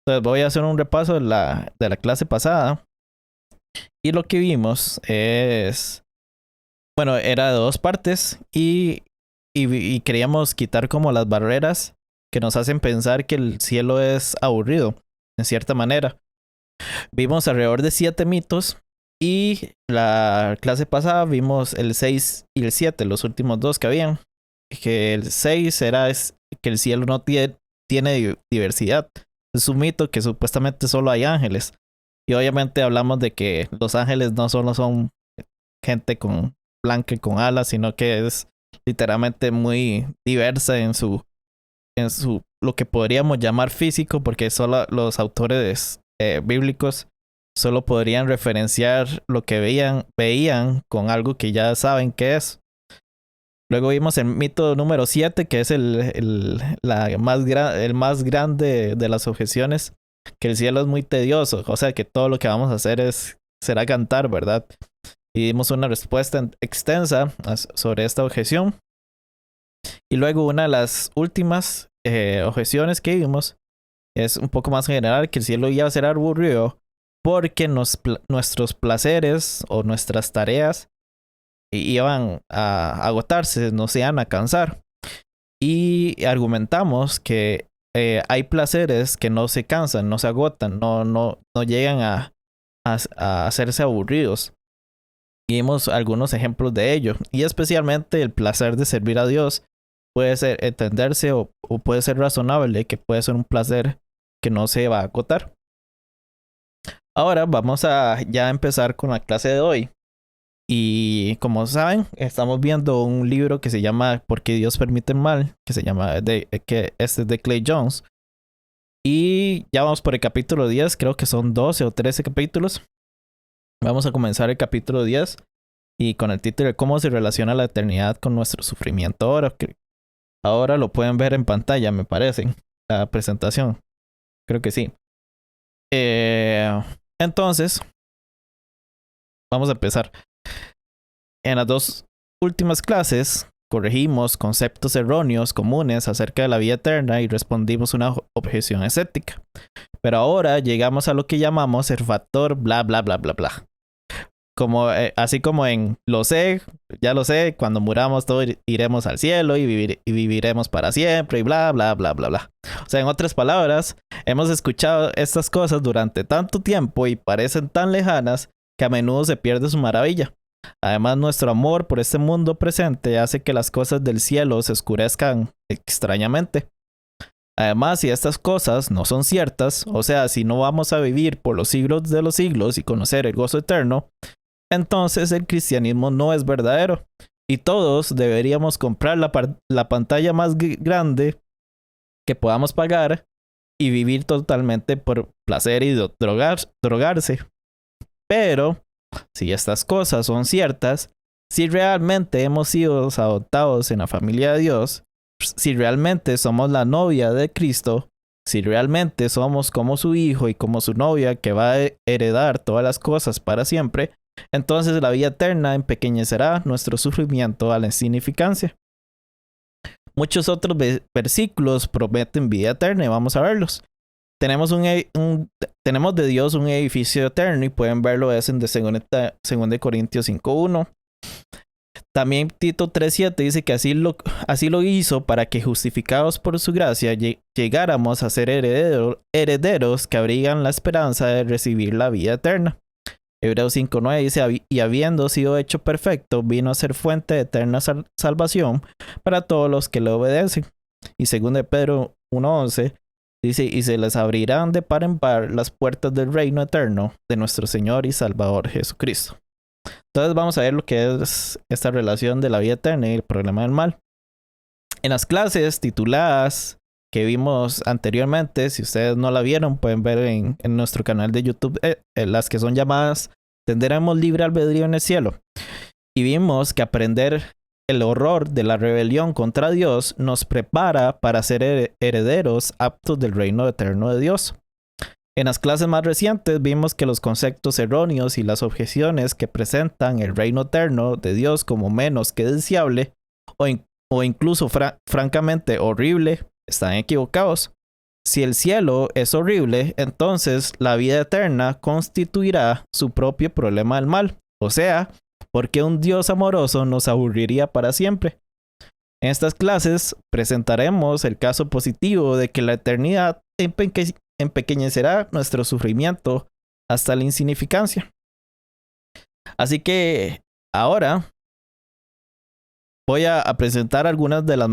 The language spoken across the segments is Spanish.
Entonces voy a hacer un repaso de la clase pasada. Y lo que vimos es, bueno, era de dos partes y queríamos quitar como las barreras que nos hacen pensar que el cielo es aburrido, en cierta manera. Vimos alrededor de 7 mitos y la clase pasada vimos el 6 y el 7, los últimos dos que habían. Que el 6 era que el cielo no tiene diversidad. Es un mito que supuestamente solo hay ángeles. Y obviamente hablamos de que los ángeles no solo son gente con blanca y con alas, sino que es literalmente muy diversa en su lo que podríamos llamar físico, porque solo los autores bíblicos solo podrían referenciar lo que veían con algo que ya saben que es. Luego vimos el mito número 7, que es el más grande de las objeciones, que el cielo es muy tedioso, o sea que todo lo que vamos a hacer será cantar, ¿verdad? Y dimos una respuesta extensa sobre esta objeción. Y luego una de las últimas objeciones que vimos es un poco más general, que el cielo iba a ser aburrido porque nuestros placeres o nuestras tareas iban a agotarse, no se iban a cansar. Y argumentamos que hay placeres que no se cansan, no se agotan, no llegan a hacerse aburridos. Y vimos algunos ejemplos de ello. Y especialmente el placer de servir a Dios puede ser entenderse o puede ser razonable, que puede ser un placer que no se va a agotar. Ahora vamos a ya empezar con la clase de hoy. Y como saben, estamos viendo un libro que se llama ¿Por qué Dios permite el mal? Que se llama que este es de Clay Jones. Y ya vamos por el capítulo 10, creo que son 12 o 13 capítulos. Vamos a comenzar el capítulo 10 y con el título de cómo se relaciona la eternidad con nuestro sufrimiento ahora. Que ahora lo pueden ver en pantalla, me parece, la presentación. Creo que sí. Entonces, vamos a empezar. En las dos últimas clases corregimos conceptos erróneos comunes acerca de la vida eterna y respondimos una objeción escéptica. Pero ahora llegamos a lo que llamamos el factor bla bla bla bla bla. Como, así como en lo sé, ya lo sé, cuando muramos todos iremos al cielo y viviremos para siempre y bla bla bla bla bla. O sea, en otras palabras, hemos escuchado estas cosas durante tanto tiempo y parecen tan lejanas que a menudo se pierde su maravilla. Además, nuestro amor por este mundo presente hace que las cosas del cielo se oscurezcan extrañamente. Además, si estas cosas no son ciertas, o sea, si no vamos a vivir por los siglos de los siglos y conocer el gozo eterno, entonces el cristianismo no es verdadero. Y todos deberíamos comprar la pantalla más grande que podamos pagar y vivir totalmente por placer y drogarse. Pero si estas cosas son ciertas, si realmente hemos sido adoptados en la familia de Dios, si realmente somos la novia de Cristo, si realmente somos como su hijo y como su novia que va a heredar todas las cosas para siempre, entonces la vida eterna empequeñecerá nuestro sufrimiento a la insignificancia. Muchos otros versículos prometen vida eterna y vamos a verlos. Tenemos tenemos de Dios un edificio eterno y pueden verlo es en 2 Corintios 5:1. También Tito 3:7 dice que así lo hizo para que justificados por su gracia llegáramos a ser herederos que abrigan la esperanza de recibir la vida eterna. Hebreos 5:9 dice, y habiendo sido hecho perfecto, vino a ser fuente de eterna salvación para todos los que le obedecen. Y 2 Pedro 1:11 dice, y se les abrirán de par en par las puertas del reino eterno de nuestro Señor y Salvador Jesucristo. Entonces vamos a ver lo que es esta relación de la vida eterna y el problema del mal. En las clases tituladas que vimos anteriormente, si ustedes no la vieron, pueden ver en nuestro canal de YouTube las que son llamadas Tendremos libre albedrío en el cielo. Y vimos que aprender el horror de la rebelión contra Dios nos prepara para ser herederos aptos del reino eterno de Dios. En las clases más recientes vimos que los conceptos erróneos y las objeciones que presentan el reino eterno de Dios como menos que deseable o incluso francamente horrible están equivocados. Si el cielo es horrible, entonces la vida eterna constituirá su propio problema del mal. O sea, ¿por qué un Dios amoroso nos aburriría para siempre? En estas clases presentaremos el caso positivo de que la eternidad empequeñecerá nuestro sufrimiento hasta la insignificancia. Así que ahora voy a presentar algunas de las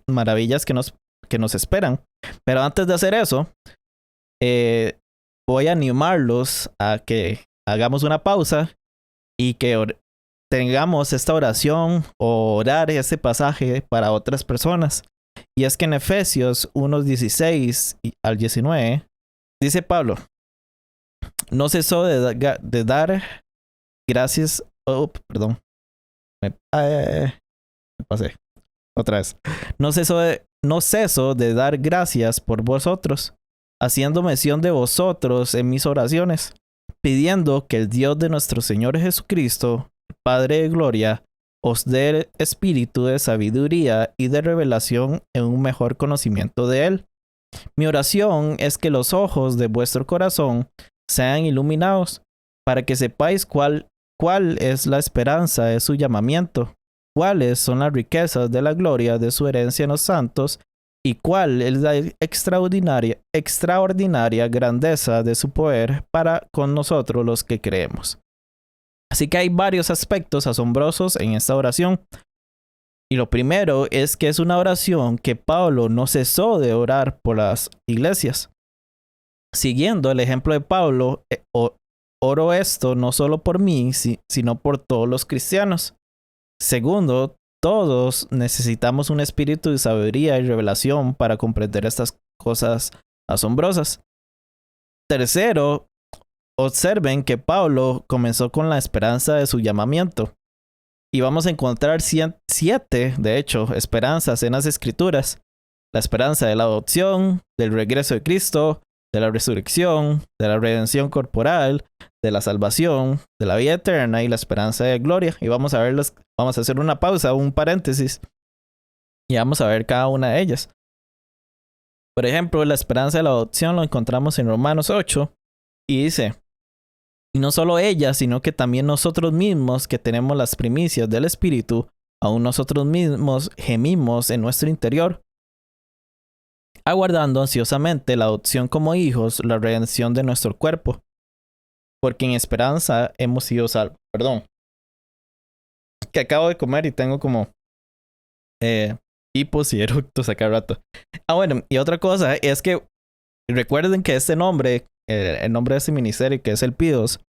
maravillas que nos esperan. Pero antes de hacer eso, voy a animarlos a que hagamos una pausa y que tengamos esta oración o orar ese pasaje para otras personas. Y es que en Efesios 1:16 al 19 dice Pablo: no cesó de dar gracias. Oh, perdón. Me pasé. Otra vez. No ceso de dar gracias por vosotros, haciendo mención de vosotros en mis oraciones, pidiendo que el Dios de nuestro Señor Jesucristo, Padre de gloria, os dé el espíritu de sabiduría y de revelación en un mejor conocimiento de Él. Mi oración es que los ojos de vuestro corazón sean iluminados, para que sepáis cuál es la esperanza de su llamamiento, cuáles son las riquezas de la gloria de su herencia en los santos, y cuál es la extraordinaria grandeza de su poder para con nosotros los que creemos. Así que hay varios aspectos asombrosos en esta oración. Y lo primero es que es una oración que Pablo no cesó de orar por las iglesias. Siguiendo el ejemplo de Pablo, oro esto no solo por mí, sino por todos los cristianos. Segundo, todos necesitamos un espíritu de sabiduría y revelación para comprender estas cosas asombrosas. Tercero, observen que Pablo comenzó con la esperanza de su llamamiento. Y vamos a encontrar 7, de hecho, esperanzas en las Escrituras. La esperanza de la adopción, del regreso de Cristo, de la resurrección, de la redención corporal, de la salvación, de la vida eterna y la esperanza de gloria. Y vamos a hacer una pausa, un paréntesis, y vamos a ver cada una de ellas. Por ejemplo, la esperanza de la adopción lo encontramos en Romanos 8 y dice: y no solo ella, sino que también nosotros mismos que tenemos las primicias del Espíritu, aún nosotros mismos gemimos en nuestro interior, aguardando ansiosamente la adopción como hijos, la redención de nuestro cuerpo, porque en esperanza hemos sido salvos. Perdón, que acabo de comer y tengo como hipos y eructos a cada rato. Bueno, y otra cosa es que recuerden que este nombre, el nombre de este ministerio, que es el Píos,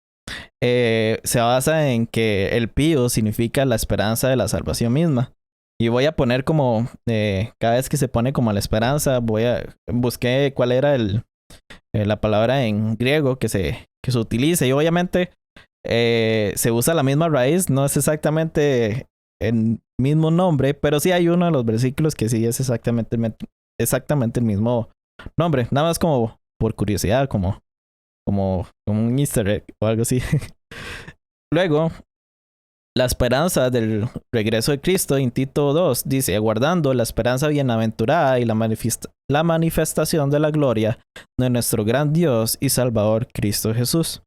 se basa en que el Píos significa la esperanza de la salvación misma. Y voy a poner como, cada vez que se pone como la esperanza, busqué cuál era la palabra en griego que se utiliza. Y obviamente se usa la misma raíz, no es exactamente el mismo nombre, pero sí hay uno de los versículos que sí es exactamente el mismo nombre. Nada más como por curiosidad, como un easter egg o algo así. Luego, la esperanza del regreso de Cristo en Tito 2 dice: aguardando la esperanza bienaventurada y la manifestación de la gloria de nuestro gran Dios y Salvador Cristo Jesús.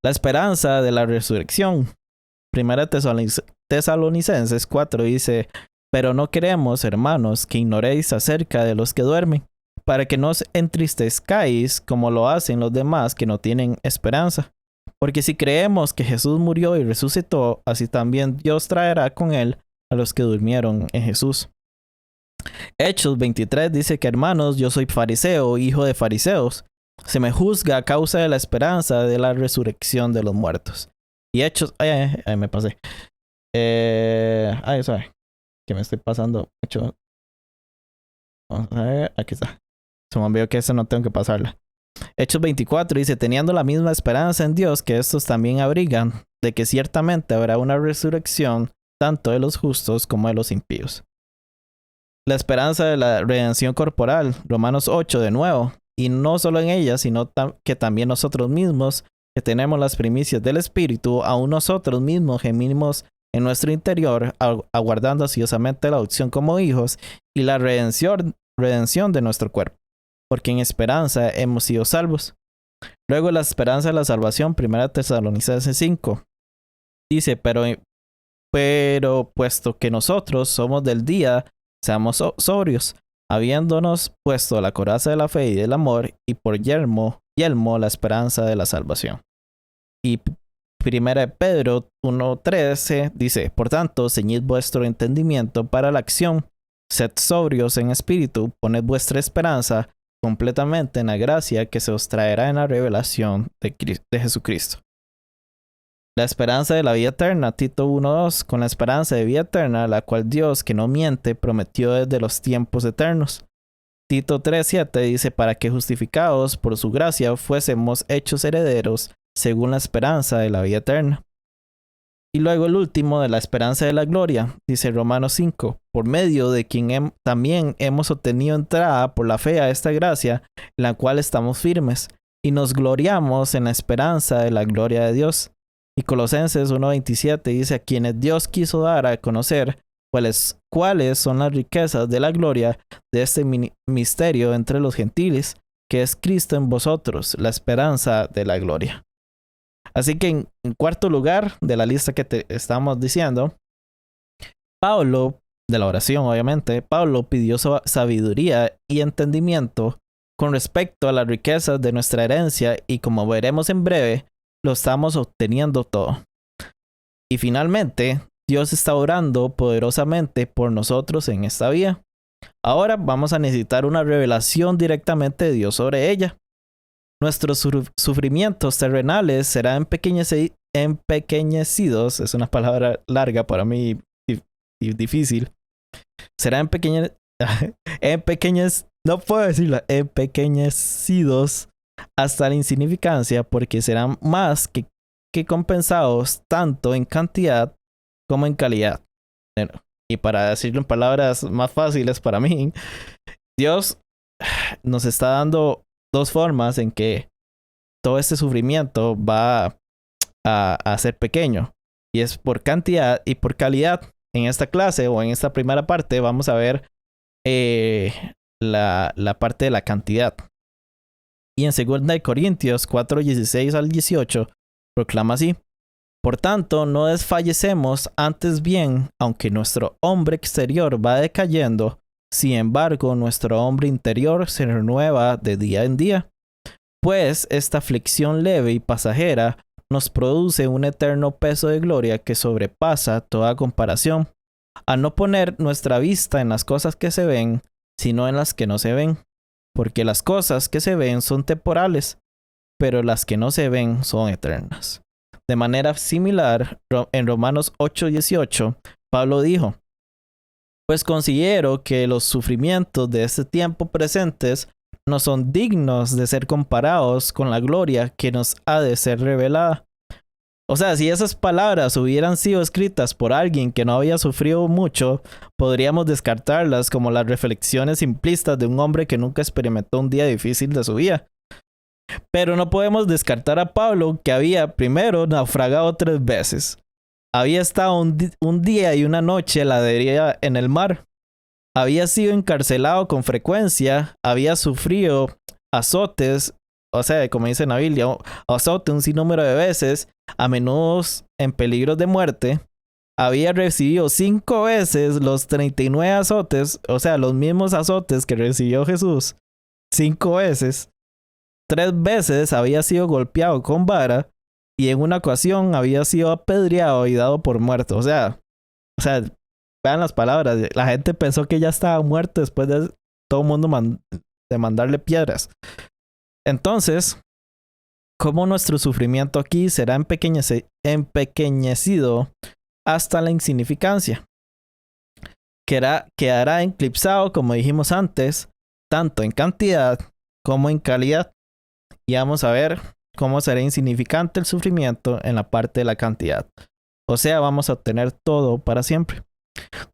La esperanza de la resurrección. Primera Tesalonicenses 4 dice: pero no queremos, hermanos, que ignoréis acerca de los que duermen, para que no os entristezcáis como lo hacen los demás que no tienen esperanza. Porque si creemos que Jesús murió y resucitó, así también Dios traerá con él a los que durmieron en Jesús. Hechos 23 dice que: hermanos, yo soy fariseo, hijo de fariseos. Se me juzga a causa de la esperanza de la resurrección de los muertos. Y Hechos... me pasé. Sorry. Que me estoy pasando. Hechos... Vamos a ver, aquí está. Se me olvidó que eso no tengo que pasarla. Hechos 24 dice: teniendo la misma esperanza en Dios que estos también abrigan, de que ciertamente habrá una resurrección tanto de los justos como de los impíos. La esperanza de la redención corporal, Romanos 8 de nuevo, y no solo en ella, sino que también nosotros mismos, que tenemos las primicias del Espíritu, aún nosotros mismos gemimos en nuestro interior, aguardando ansiosamente la adopción como hijos y la redención de nuestro cuerpo. porque en esperanza hemos sido salvos. Luego la esperanza de la salvación, 1 Tesalonicenses 5. Dice, pero puesto que nosotros somos del día, seamos sobrios, habiéndonos puesto la coraza de la fe y del amor, y por yelmo la esperanza de la salvación. Y 1 Pedro 1:13 dice, por tanto, ceñid vuestro entendimiento para la acción, sed sobrios en espíritu, poned vuestra esperanza completamente en la gracia que se os traerá en la revelación de Jesucristo. La esperanza de la vida eterna, Tito 1:2, con la esperanza de vida eterna, la cual Dios, que no miente, prometió desde los tiempos eternos. Tito 3:7 dice, para que justificados por su gracia fuésemos hechos herederos según la esperanza de la vida eterna. Y luego el último, de la esperanza de la gloria, dice Romanos 5, por medio de quien también hemos obtenido entrada por la fe a esta gracia, en la cual estamos firmes, y nos gloriamos en la esperanza de la gloria de Dios. Y Colosenses 1:27 dice, a quienes Dios quiso dar a conocer cuáles son las riquezas de la gloria de este misterio entre los gentiles, que es Cristo en vosotros, la esperanza de la gloria. Así que en cuarto lugar de la lista que te estamos diciendo, Pablo, de la oración obviamente, Pablo pidió sabiduría y entendimiento con respecto a las riquezas de nuestra herencia, y como veremos en breve, lo estamos obteniendo todo. Y finalmente, Dios está orando poderosamente por nosotros en esta vida. Ahora vamos a necesitar una revelación directamente de Dios sobre ella. Nuestros sufrimientos terrenales serán empequeñecidos, es una palabra larga para mí y difícil. Serán empequeñecidos hasta la insignificancia, porque serán más que compensados tanto en cantidad como en calidad. Y para decirlo en palabras más fáciles para mí, Dios nos está dando dos formas en que todo este sufrimiento va a ser pequeño, y es por cantidad y por calidad. En esta clase o en esta primera parte vamos a ver la parte de la cantidad. Y en 2 Corintios 4:16 al 18 proclama así: por tanto, no desfallecemos, antes bien, aunque nuestro hombre exterior va decayendo, sin embargo, nuestro hombre interior se renueva de día en día. Pues esta aflicción leve y pasajera nos produce un eterno peso de gloria que sobrepasa toda comparación, al no poner nuestra vista en las cosas que se ven, sino en las que no se ven. Porque las cosas que se ven son temporales, pero las que no se ven son eternas. De manera similar, en Romanos 8:18, Pablo dijo: pues considero que los sufrimientos de este tiempo presentes no son dignos de ser comparados con la gloria que nos ha de ser revelada. O sea, si esas palabras hubieran sido escritas por alguien que no había sufrido mucho, podríamos descartarlas como las reflexiones simplistas de un hombre que nunca experimentó un día difícil de su vida. Pero no podemos descartar a Pablo, que había primero naufragado 3 veces. Había estado un día y una noche a la deriva en el mar. Había sido encarcelado con frecuencia. Había sufrido azotes, o sea, como dice en la Biblia, azote un sinnúmero de veces, a menudo en peligro de muerte. Había recibido 5 veces los 39 azotes, o sea, los mismos azotes que recibió Jesús. 5 veces. 3 veces había sido golpeado con vara, y en una ocasión había sido apedreado y dado por muerto. O sea, vean las palabras. La gente pensó que ya estaba muerto después de todo el mundo de mandarle piedras. Entonces, ¿cómo nuestro sufrimiento aquí será empequeñecido hasta la insignificancia? Quedará eclipsado, como dijimos antes, tanto en cantidad como en calidad. Y vamos a ver cómo será insignificante el sufrimiento en la parte de la cantidad. O sea, vamos a obtener todo para siempre.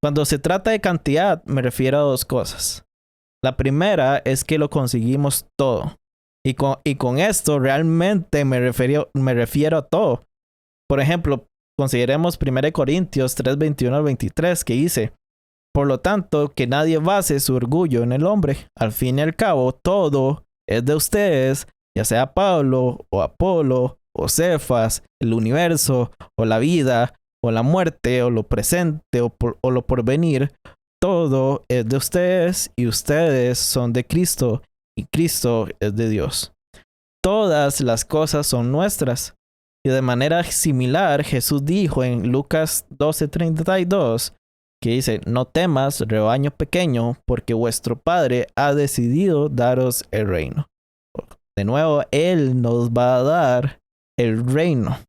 Cuando se trata de cantidad, me refiero a 2 cosas. La primera es que lo conseguimos todo. Y con esto realmente me refiero a todo. Por ejemplo, consideremos 1 Corintios 3:21 al 23, que dice: Por lo tanto, que nadie base su orgullo en el hombre. Al fin y al cabo, todo es de ustedes, ya sea Pablo o Apolo o Cefas, el universo o la vida o la muerte o lo presente o lo porvenir. Todo es de ustedes y ustedes son de Cristo y Cristo es de Dios. Todas las cosas son nuestras. Y de manera similar, Jesús dijo en Lucas 12:32, que dice, no temas, rebaño pequeño, porque vuestro Padre ha decidido daros el reino. De nuevo, Él nos va a dar el reino.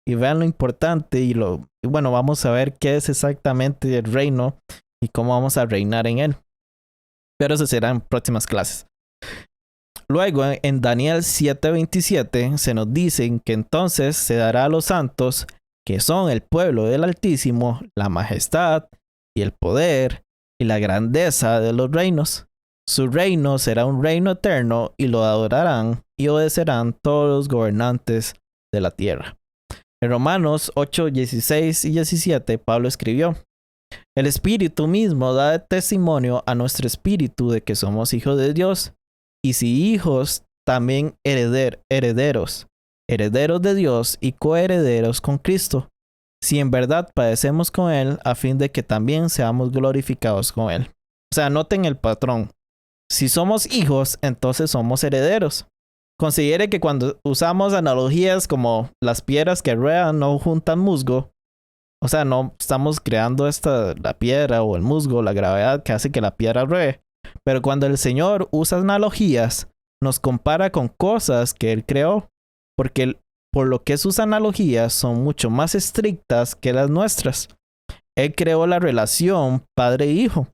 Y vean lo importante y bueno, vamos a ver qué es exactamente el reino y cómo vamos a reinar en él. Pero eso será en próximas clases. Luego, en Daniel 7:27 se nos dice que entonces se dará a los santos, que son el pueblo del Altísimo, la majestad y el poder y la grandeza de los reinos. Su reino será un reino eterno y lo adorarán y obedecerán todos los gobernantes de la tierra. En Romanos 8:16 y 17 Pablo escribió, el Espíritu mismo da testimonio a nuestro espíritu de que somos hijos de Dios, y si hijos, también herederos de Dios y coherederos con Cristo, si en verdad padecemos con Él, a fin de que también seamos glorificados con Él. O sea, noten el patrón. Si somos hijos, entonces somos herederos. Considere que cuando usamos analogías como las piedras que ruedan no juntan musgo, o sea, no estamos creando la piedra o el musgo, la gravedad que hace que la piedra ruede. Pero cuando el Señor usa analogías, nos compara con cosas que Él creó, porque por lo que sus analogías son mucho más estrictas que las nuestras. Él creó la relación padre-hijo.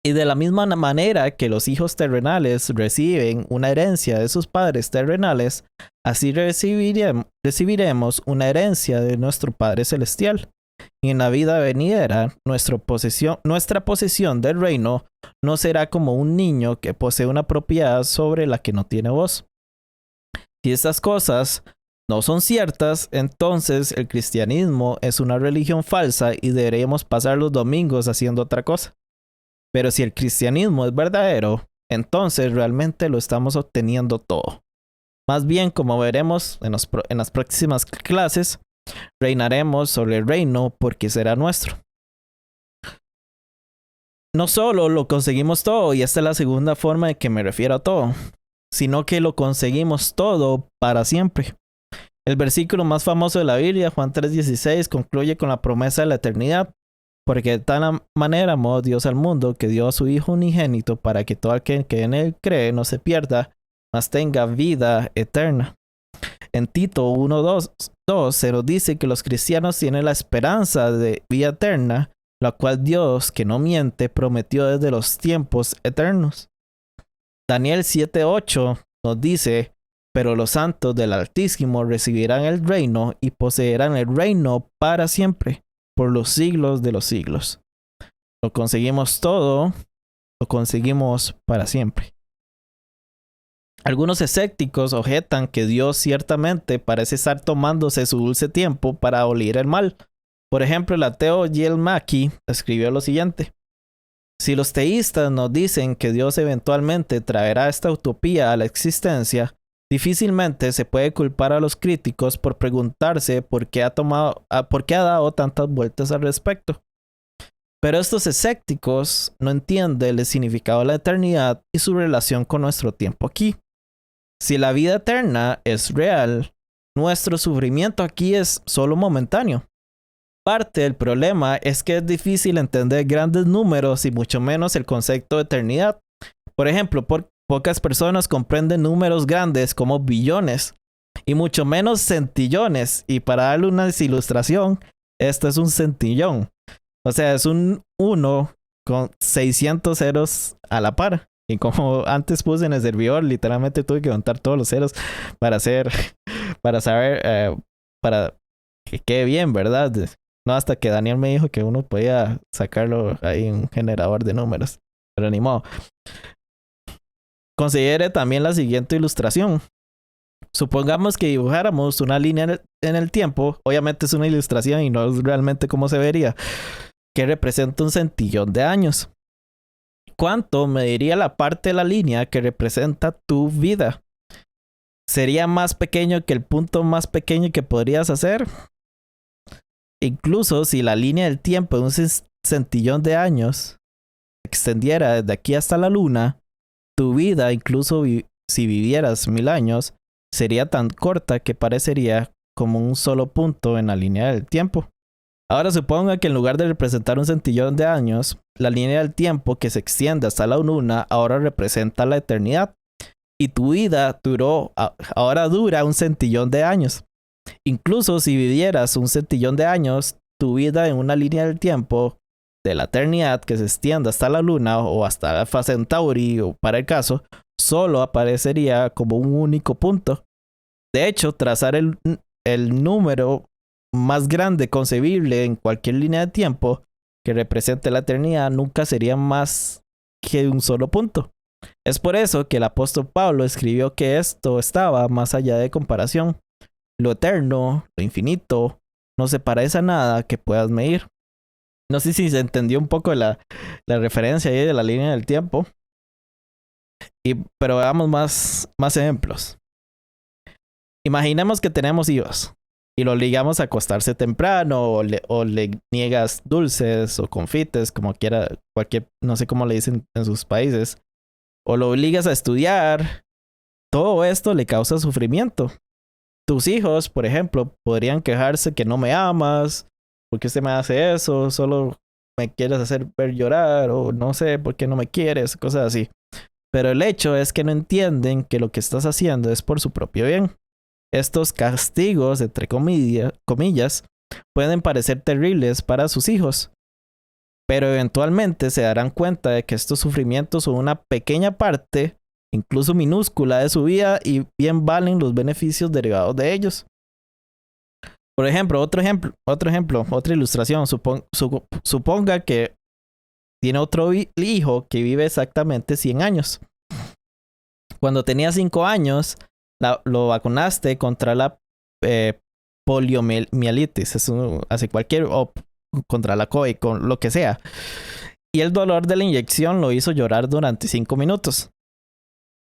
Y de la misma manera que los hijos terrenales reciben una herencia de sus padres terrenales, así recibiremos una herencia de nuestro Padre Celestial. Y en la vida venidera, nuestra posesión del reino no será como un niño que posee una propiedad sobre la que no tiene voz. Si estas cosas no son ciertas, entonces el cristianismo es una religión falsa y deberíamos pasar los domingos haciendo otra cosa. Pero si el cristianismo es verdadero, entonces realmente lo estamos obteniendo todo. Más bien, como veremos en las próximas clases, reinaremos sobre el reino porque será nuestro. No solo lo conseguimos todo, y esta es la segunda forma de que me refiero a todo, sino que lo conseguimos todo para siempre. El versículo más famoso de la Biblia, Juan 3:16, concluye con la promesa de la eternidad. Porque de tal manera amó Dios al mundo que dio a su Hijo unigénito para que todo aquel que en él cree no se pierda, mas tenga vida eterna. En Tito 1:2 se nos dice que los cristianos tienen la esperanza de vida eterna, la cual Dios, que no miente, prometió desde los tiempos eternos. Daniel 7:8 nos dice, pero los santos del Altísimo recibirán el reino y poseerán el reino para siempre, por los siglos de los siglos. Lo conseguimos todo, lo conseguimos para siempre. Algunos escépticos objetan que Dios ciertamente parece estar tomándose su dulce tiempo para abolir el mal. Por ejemplo, el ateo Jill Mackie escribió lo siguiente. Si los teístas nos dicen que Dios eventualmente traerá esta utopía a la existencia, difícilmente se puede culpar a los críticos por preguntarse por qué ha dado tantas vueltas al respecto. Pero estos escépticos no entienden el significado de la eternidad y su relación con nuestro tiempo aquí. Si la vida eterna es real, nuestro sufrimiento aquí es solo momentáneo. Parte del problema es que es difícil entender grandes números y mucho menos el concepto de eternidad. Por ejemplo, pocas personas comprenden números grandes como billones y mucho menos centillones. Y para darle una ilustración, esto es un centillón. O sea, es un 1 con 600 ceros a la par. Y como antes puse en el servidor, literalmente tuve que contar todos los ceros para saber, para que quede bien, ¿verdad? No hasta que Daniel me dijo que uno podía sacarlo ahí en un generador de números. Pero ni modo. Considere también la siguiente ilustración. Supongamos que dibujáramos una línea en el tiempo. Obviamente es una ilustración y no es realmente cómo se vería. que representa un centillón de años. ¿Cuánto mediría la parte de la línea que representa tu vida? ¿Sería más pequeño que el punto más pequeño que podrías hacer? Incluso si la línea del tiempo de un centillón de años se extendiera desde aquí hasta la luna, tu vida, incluso si vivieras 1000 años, sería tan corta que parecería como un solo punto en la línea del tiempo. Ahora suponga que en lugar de representar un centillón de años, la línea del tiempo que se extiende hasta la luna ahora representa la eternidad. Y tu vida ahora dura un centillón de años. Incluso si vivieras un centillón de años, tu vida en una línea del tiempo de la eternidad que se extiende hasta la luna o hasta Alpha Centauri o para el caso, solo aparecería como un único punto. De hecho, trazar el número más grande concebible en cualquier línea de tiempo que represente la eternidad nunca sería más que un solo punto. Es por eso que el apóstol Pablo escribió que esto estaba más allá de comparación. Lo eterno, lo infinito, no se parece a nada que puedas medir. No sé si se entendió un poco la referencia ahí de la línea del tiempo. Pero veamos más ejemplos. Imaginemos que tenemos hijos y lo obligamos a acostarse temprano o le niegas dulces o confites, como quiera, no sé cómo le dicen en sus países, o lo obligas a estudiar. Todo esto le causa sufrimiento. Tus hijos, por ejemplo, podrían quejarse que no me amas, ¿por qué usted me hace eso? Solo me quieres hacer ver llorar, o no sé por qué no me quieres, cosas así. Pero el hecho es que no entienden que lo que estás haciendo es por su propio bien. Estos castigos, entre comillas, pueden parecer terribles para sus hijos, pero eventualmente se darán cuenta de que estos sufrimientos son una pequeña parte, incluso minúscula, de su vida y bien valen los beneficios derivados de ellos. Por ejemplo, otra ilustración. Suponga que tiene otro hijo que vive exactamente 100 años. Cuando tenía 5 años, lo vacunaste contra la poliomielitis, o contra la COVID, con lo que sea. Y el dolor de la inyección lo hizo llorar durante 5 minutos.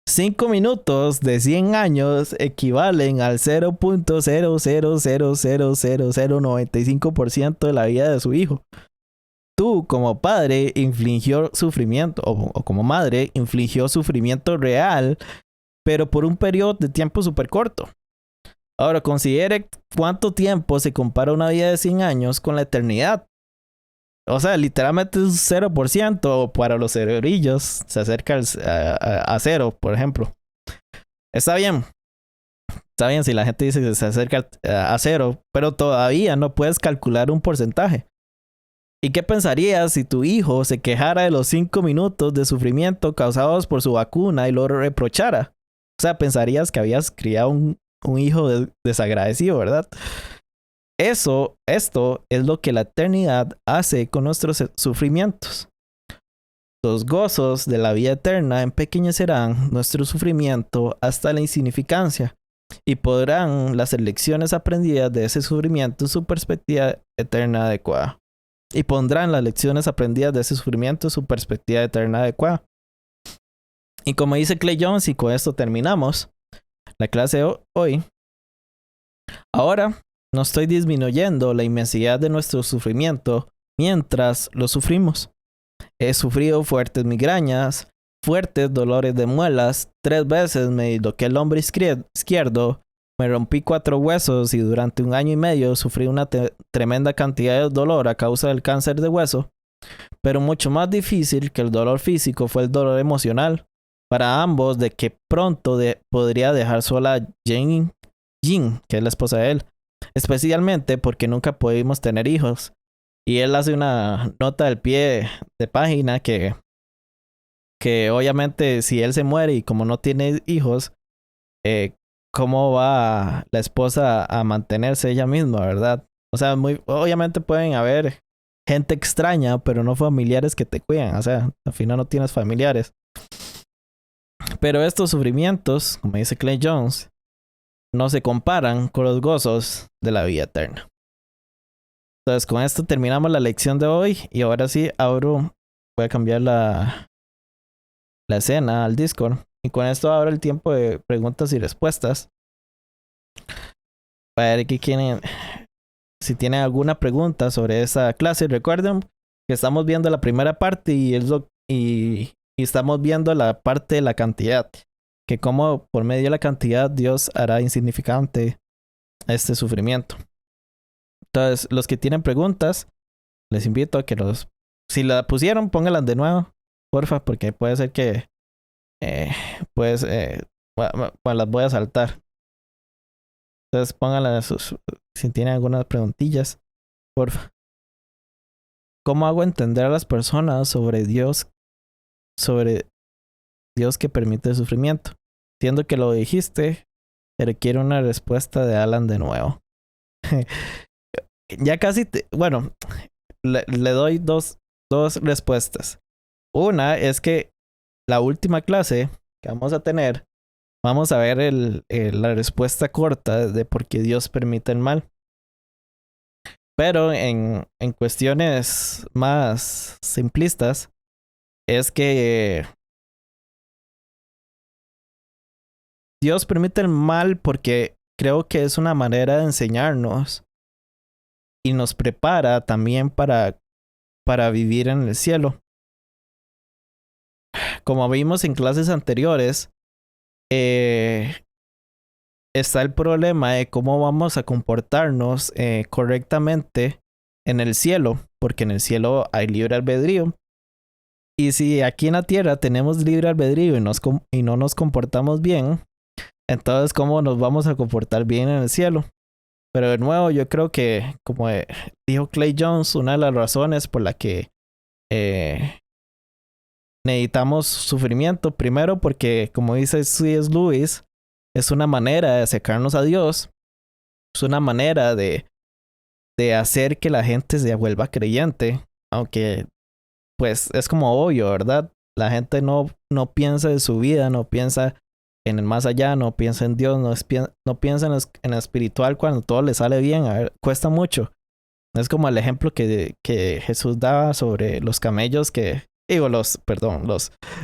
5 minutos de 100 años equivalen al 0.000000095% de la vida de su hijo. Tú, como padre, infligió sufrimiento, o como madre, infligió sufrimiento real, pero por un periodo de tiempo súper corto. Ahora, considere cuánto tiempo se compara una vida de 100 años con la eternidad. O sea, literalmente es 0%, para los cerebrillos se acerca a 0, por ejemplo. Está bien si la gente dice que se acerca a 0, pero todavía no puedes calcular un porcentaje. ¿Y qué pensarías si tu hijo se quejara de los 5 minutos de sufrimiento causados por su vacuna y lo reprochara? O sea, pensarías que habías criado un hijo desagradecido, ¿verdad? Esto es lo que la eternidad hace con nuestros sufrimientos. Los gozos de la vida eterna empequeñecerán nuestro sufrimiento hasta la insignificancia y pondrán las lecciones aprendidas de ese sufrimiento en su perspectiva eterna adecuada. Y como dice Clay Jones, y con esto terminamos la clase de hoy. Ahora no estoy disminuyendo la inmensidad de nuestro sufrimiento mientras lo sufrimos. He sufrido fuertes migrañas, fuertes dolores de muelas. 3 veces me disloqué el hombro izquierdo, me rompí 4 huesos y durante 1 año y medio sufrí una tremenda cantidad de dolor a causa del cáncer de hueso. Pero mucho más difícil que el dolor físico fue el dolor emocional para ambos, de que pronto podría dejar sola a Jean, que es la esposa de él, especialmente porque nunca pudimos tener hijos. Y él hace una nota al pie de página que obviamente si él se muere y como no tiene hijos, ¿cómo va la esposa a mantenerse ella misma, verdad? O sea, obviamente pueden haber gente extraña, pero no familiares que te cuidan. O sea, al final no tienes familiares. Pero estos sufrimientos, como dice Clay Jones, no se comparan con los gozos de la vida eterna. Entonces, con esto terminamos la lección de hoy y ahora sí voy a cambiar la escena al Discord. Y con esto abro el tiempo de preguntas y respuestas. Para ver si tienen alguna pregunta sobre esa clase. Recuerden que estamos viendo la primera parte y estamos viendo la parte de la cantidad. Que como por medio de la cantidad Dios hará insignificante este sufrimiento. Entonces, los que tienen preguntas, les invito a que si la pusieron, pónganlas de nuevo, porfa, porque puede ser que eh, pues las voy a saltar. Entonces pónganlas si tienen algunas preguntillas, porfa. ¿Cómo hago entender a las personas sobre Dios que permite el sufrimiento? Entiendo que lo dijiste, pero quiero una respuesta de Alan de nuevo. Ya casi, bueno, le doy dos respuestas. Una es que la última clase que vamos a tener, vamos a ver la respuesta corta de por qué Dios permite el mal. Pero en cuestiones más simplistas, es que Dios permite el mal porque creo que es una manera de enseñarnos y nos prepara también para vivir en el cielo. Como vimos en clases anteriores, está el problema de cómo vamos a comportarnos correctamente en el cielo, porque en el cielo hay libre albedrío. Y si aquí en la tierra tenemos libre albedrío y no nos comportamos bien, entonces ¿cómo nos vamos a comportar bien en el cielo? Pero de nuevo, yo creo que, como dijo Clay Jones, una de las razones por la que necesitamos sufrimiento, primero porque, como dice C.S. Lewis, es una manera de acercarnos a Dios, es una manera de hacer que la gente se vuelva creyente, aunque pues es como obvio, ¿verdad? La gente no piensa en su vida, no piensa en el más allá, no piensa en Dios, no piensa en lo espiritual cuando todo le sale bien. A ver, cuesta mucho. Es como el ejemplo que Jesús daba sobre los camellos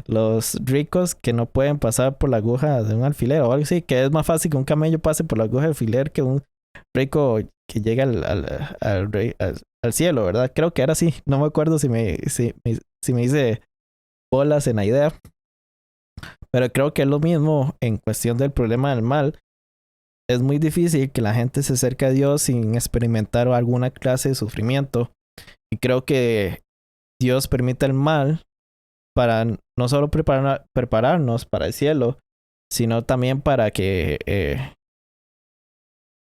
los ricos que no pueden pasar por la aguja de un alfiler o algo así, que es más fácil que un camello pase por la aguja de alfiler que un rico que llegue al cielo, ¿verdad? Creo que era así. No me acuerdo si me hice bolas en la idea. Pero creo que es lo mismo en cuestión del problema del mal. Es muy difícil que la gente se acerque a Dios sin experimentar alguna clase de sufrimiento. Y creo que Dios permite el mal para no solo prepararnos para el cielo, sino también para que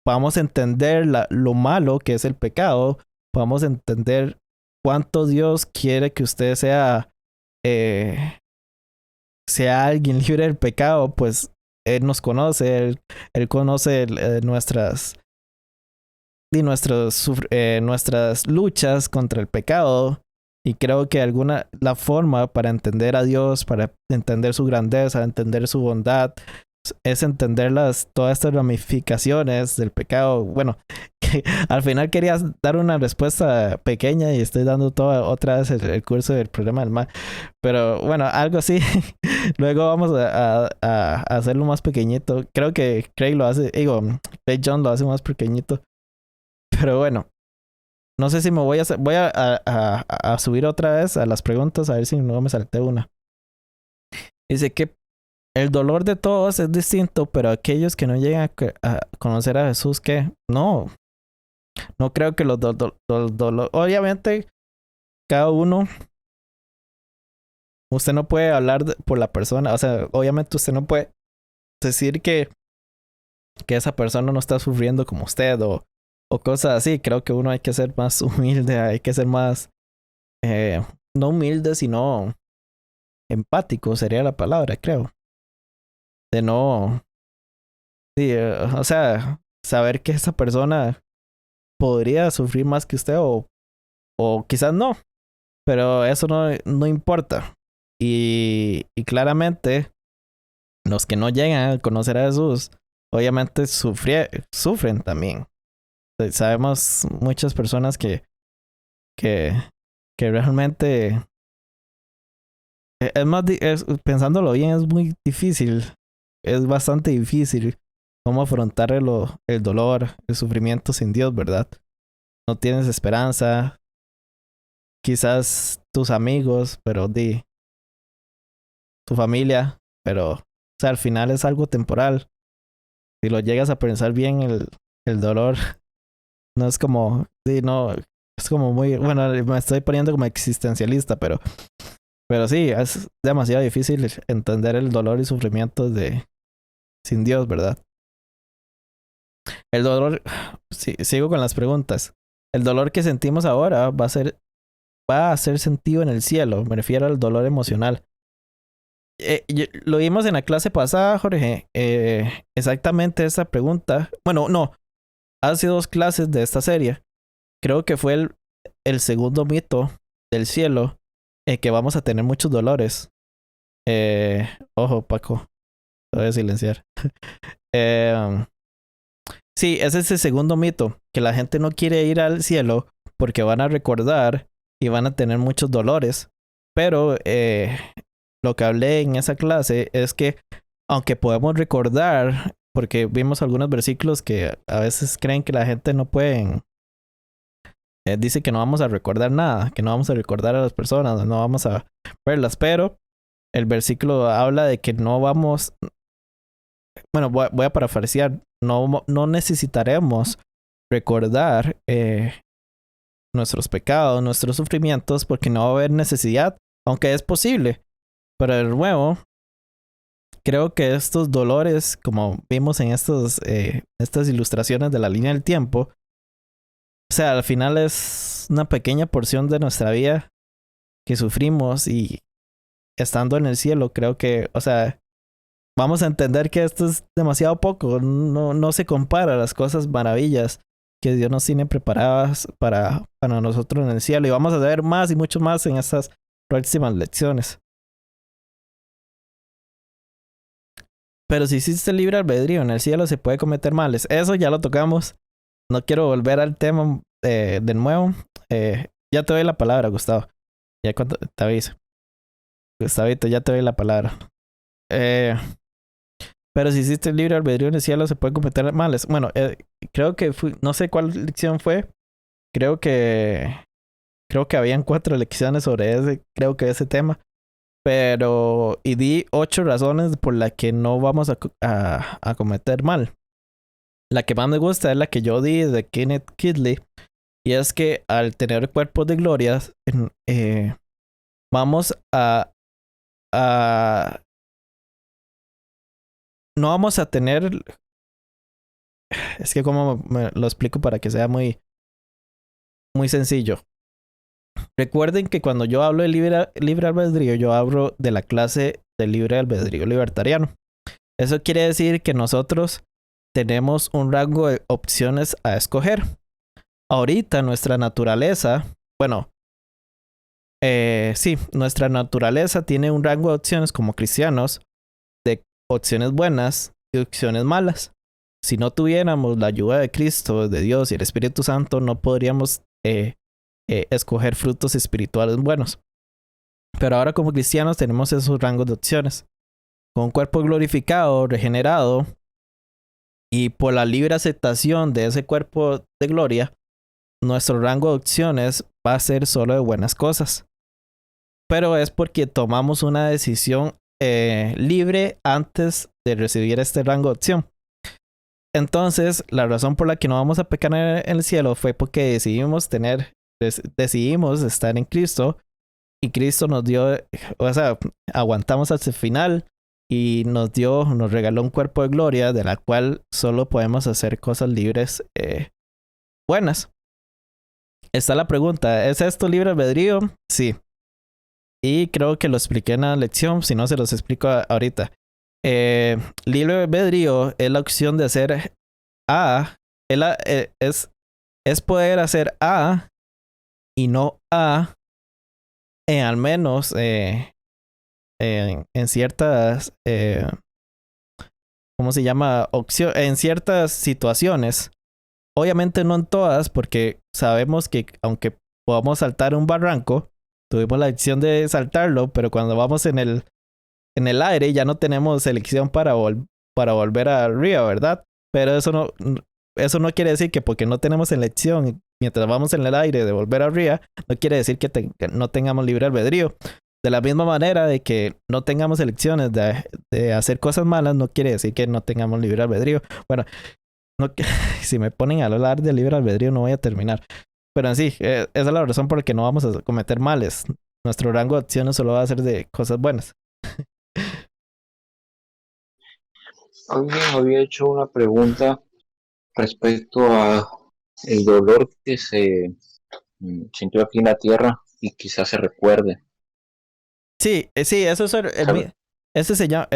podamos entender lo malo que es el pecado, podamos entender cuánto Dios quiere que usted sea alguien libre del pecado, pues Él nos conoce, Él conoce nuestras luchas contra el pecado. Y creo que la forma para entender a Dios, para entender su grandeza, entender su bondad, es entender todas estas ramificaciones del pecado. Bueno, que al final quería dar una respuesta pequeña y estoy dando otra vez el curso del problema del mal. Pero bueno, algo así. Luego vamos a hacerlo más pequeñito. Creo que Craig John lo hace más pequeñito. Pero bueno, no sé si me voy a subir otra vez a las preguntas, a ver si no me salté una. Dice que el dolor de todos es distinto, pero aquellos que no llegan a conocer a Jesús, ¿qué? No creo que los dolores... Obviamente, cada uno... Usted no puede hablar por la persona. O sea, obviamente usted no puede decir que esa persona no está sufriendo como usted o cosas así. Creo que uno hay que ser más humilde, hay que ser más... no humilde, sino empático sería la palabra, creo. De no... Sí, o sea, saber que esa persona podría sufrir más que usted o quizás no, pero eso no importa. Y claramente los que no llegan a conocer a Jesús obviamente sufren también. Sabemos muchas personas que, que realmente es más, pensándolo bien, es muy difícil, es bastante difícil cómo afrontar el dolor, el sufrimiento sin Dios, ¿verdad? No tienes esperanza, quizás tus amigos, pero tu familia, pero, o sea, al final es algo temporal. Si lo llegas a pensar bien, el dolor no es como, no, es como muy, bueno, me estoy poniendo como existencialista, pero sí, es demasiado difícil entender el dolor y sufrimiento de sin Dios, ¿verdad? El dolor, sí, sigo con las preguntas. El dolor que sentimos ahora va a ser sentido en el cielo, me refiero al dolor emocional. Lo vimos en la clase pasada, Jorge. Exactamente esa pregunta. Bueno, no, hace dos clases de esta serie. Creo que fue el segundo mito del cielo, que vamos a tener muchos dolores. Ojo, Paco, te voy a silenciar. Eh, sí, ese es el segundo mito, que la gente no quiere ir al cielo porque van a recordar y van a tener muchos dolores. Pero lo que hablé en esa clase es que aunque podemos recordar, porque vimos algunos versículos que a veces creen que la gente no puede, dice que no vamos a recordar nada, que no vamos a recordar a las personas, no vamos a verlas, pero el versículo habla de que no vamos, bueno, voy a parafrasear, no necesitaremos recordar nuestros pecados, nuestros sufrimientos, porque no va a haber necesidad, aunque es posible. Pero de nuevo, creo que estos dolores, como vimos en estas ilustraciones de la línea del tiempo, o sea, al final es una pequeña porción de nuestra vida que sufrimos y estando en el cielo, creo que, o sea, vamos a entender que esto es demasiado poco, no se compara a las cosas maravillas que Dios nos tiene preparadas para nosotros en el cielo y vamos a ver más y mucho más en estas próximas lecciones. Pero si existe libre albedrío en el cielo se puede cometer males. Eso ya lo tocamos. No quiero volver al tema de nuevo. Ya te doy la palabra, Gustavo. Ya cuando te aviso. Gustavito, ya te doy la palabra. Eh, pero si existe libre albedrío en el cielo se puede cometer males. Bueno, creo que no sé cuál lección fue. Creo que creo que habían 4 lecciones sobre creo que ese tema. Pero, y di 8 razones por las que no vamos a cometer mal. La que más me gusta es la que yo di de Kenneth Kidley. Y es que al tener cuerpos de gloria, vamos a... No vamos a tener... Es que como me lo explico para que sea muy, muy sencillo. Recuerden que cuando yo hablo de libre albedrío, yo hablo de la clase de libre albedrío libertariano. Eso quiere decir que nosotros tenemos un rango de opciones a escoger. Ahorita nuestra naturaleza, bueno, sí, nuestra naturaleza tiene un rango de opciones como cristianos de opciones buenas y opciones malas. Si no tuviéramos la ayuda de Cristo, de Dios y el Espíritu Santo, no podríamos escoger frutos espirituales buenos. Pero ahora como cristianos tenemos esos rangos de opciones. Con un cuerpo glorificado, regenerado, y por la libre aceptación de ese cuerpo de gloria, nuestro rango de opciones va a ser solo de buenas cosas. Pero es porque tomamos una decisión libre antes de recibir este rango de opción. Entonces, la razón por la que no vamos a pecar en el cielo fue porque decidimos estar en Cristo y Cristo nos dio, o sea, aguantamos hasta el final y nos regaló un cuerpo de gloria de la cual solo podemos hacer cosas libres buenas. Está la pregunta, ¿es esto libre albedrío? Sí. Y creo que lo expliqué en la lección, si no se los explico ahorita. Libre albedrío es la opción de hacer A, es poder hacer A y no A, al menos en ciertas, ¿cómo se llama? En ciertas situaciones. Obviamente no en todas, porque sabemos que aunque podamos saltar un barranco, tuvimos la opción de saltarlo, pero cuando vamos en el aire ya no tenemos elección para volver arriba, ¿verdad? Pero eso no quiere decir que porque no tenemos elección mientras vamos en el aire de volver arriba, no quiere decir que no tengamos libre albedrío. De la misma manera de que no tengamos elecciones de hacer cosas malas, no quiere decir que no tengamos libre albedrío. Bueno, no, si me ponen a hablar de libre albedrío no voy a terminar. Pero en sí, esa es la razón por la que no vamos a cometer males. Nuestro rango de acciones solo va a ser de cosas buenas. Alguien había hecho una pregunta respecto a el dolor que se sintió aquí en la Tierra y quizás se recuerde. Sí, sí, eso es ¿Sabe? ese se llama,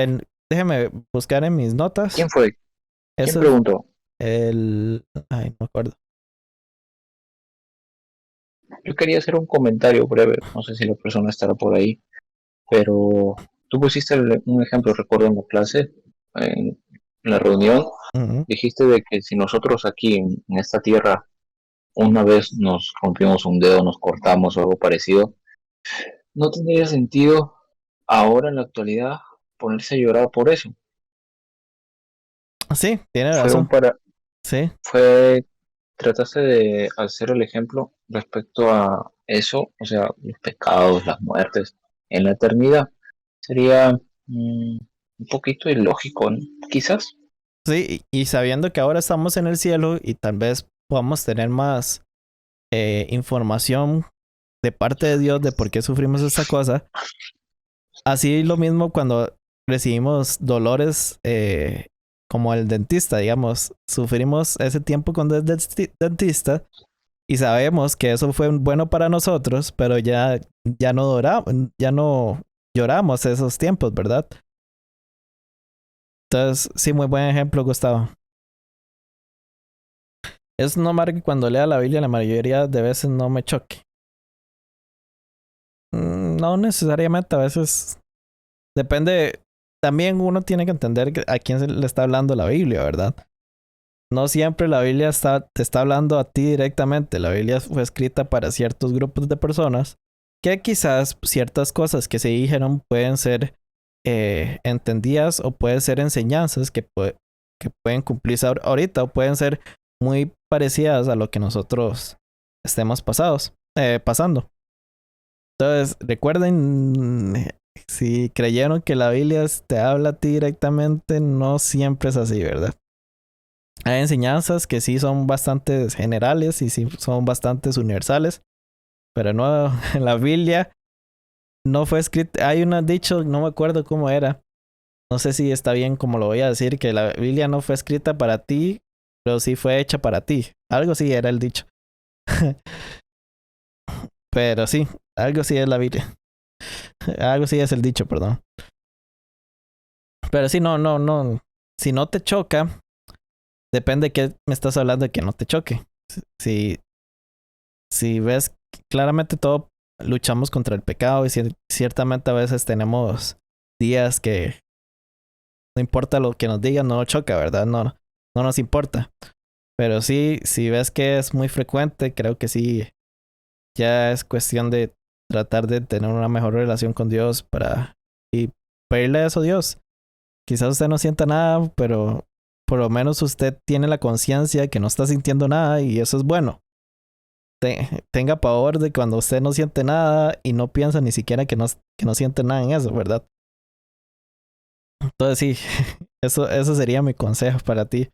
déjeme buscar en mis ¿Quién notas. fue? ¿Quién Ese es preguntó? ay, no me acuerdo. Yo quería hacer un comentario breve, no sé si la persona estará por ahí, pero tú pusiste un ejemplo, recuerdo en la clase, en la reunión, Ujú. dijiste de que si nosotros aquí en esta tierra una vez nos rompimos un dedo, nos cortamos o algo parecido, no tendría sentido ahora en la actualidad ponerse a llorar por eso. Sí, tiene Fue un razón. para, Sí, fue, trataste de hacer el ejemplo respecto a eso, o sea, los pecados, las muertes en la eternidad. Sería un poquito ilógico, ¿no? Quizás. sí, y sabiendo que ahora estamos en el cielo y tal vez podamos tener más información de parte de Dios de por qué sufrimos esta cosa. Así lo mismo cuando recibimos dolores como el dentista, digamos, sufrimos ese tiempo con el dentista y sabemos que eso fue bueno para nosotros, pero ya no lloramos esos tiempos, ¿verdad? Entonces, sí, muy buen ejemplo, Gustavo. Es normal que cuando lea la Biblia la mayoría de veces no me choque. No necesariamente, a veces depende. También uno tiene que entender a quién se le está hablando la Biblia, ¿verdad? No siempre la Biblia te está hablando a ti directamente. La Biblia fue escrita para ciertos grupos de personas que quizás ciertas cosas que se dijeron pueden ser entendidas o pueden ser enseñanzas que pueden cumplirse ahorita o pueden ser muy parecidas a lo que nosotros estemos pasando. Entonces, recuerden, si creyeron que la Biblia te habla a ti directamente, no siempre es así, ¿verdad? Hay enseñanzas que sí son bastante generales y sí son bastante universales, pero no, la Biblia no fue escrita. Hay un dicho, no me acuerdo cómo era, no sé si está bien como lo voy a decir, que la Biblia no fue escrita para ti, pero sí fue hecha para ti. Algo sí era el dicho. Pero sí, algo sí es la Biblia. Algo sí es el dicho, perdón. Pero sí, no. Si no te choca, depende de qué me estás hablando de que no te choque. Si, si ves que claramente todo luchamos contra el pecado y ciertamente a veces tenemos días que no importa lo que nos digan, no nos choca, ¿verdad? No nos importa. Pero sí, si ves que es muy frecuente, creo que sí, ya es cuestión de tratar de tener una mejor relación con Dios y pedirle eso a Dios. Quizás usted no sienta nada, pero por lo menos usted tiene la conciencia que no está sintiendo nada y eso es bueno. Tenga pavor de cuando usted no siente nada y no piensa ni siquiera que no siente nada en eso, ¿verdad? Entonces sí, eso sería mi consejo para ti.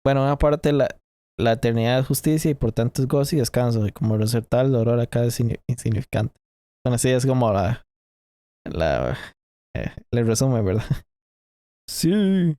Bueno, una parte la eternidad es justicia y por tanto es gozo y descanso, y como resultado el dolor acá es insignificante. Bueno, sí, es como la el resumen, ¿verdad? Sí.